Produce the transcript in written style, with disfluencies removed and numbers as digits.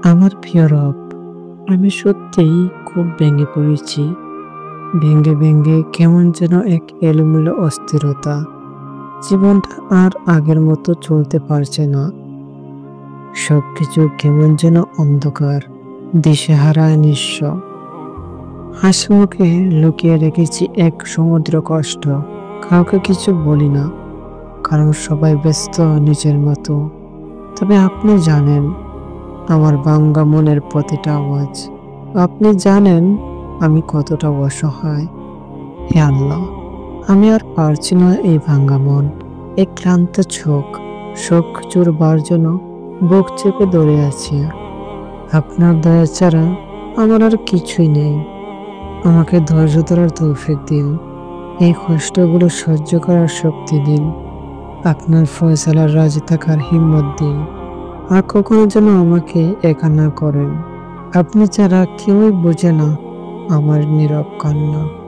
আমার প্রিয় রব, আমি সত্যিই খুব ভেঙে পড়েছি। ভেঙে ভেঙে কেমন যেন এক এলোমেলো অস্থিরতা। জীবনটা আর আগের মতো চলতে পারছে না। সবকিছু কেমন যেন অন্ধকার, দিশেহারা, নিঃস্ব। হাসিমুখে লুকিয়ে রেখেছি এক সমুদ্র কষ্ট। কাউকে কিছু বলি না, কারণ সবাই ব্যস্ত নিজের মতো। তবে আপনি জানেন আমার ভাঙা মনের প্রতিটা আওয়াজ। আপনি জানেন আমি কতটা অসহায়। হে আল্লাহ, আমি আর পারছি না এই ভাঙা মন, এই ক্লান্ত চোখ, সব কিছুর বার জন্য বুক চেপে ধরে আছি। আপনার দয়া ছাড়া আমার আর কিছুই নেই। আমাকে ধৈর্য ধরার তৌফিক দিন, এই কষ্টগুলো সহ্য করার শক্তি দিন। আপনার ফয়সালার রাজি থাকার হিম্মত দিন। আর কখনো যেন আমাকে একা না করেন। আপনি ছাড়া কেউই বোঝে না আমার নীরব কান্না।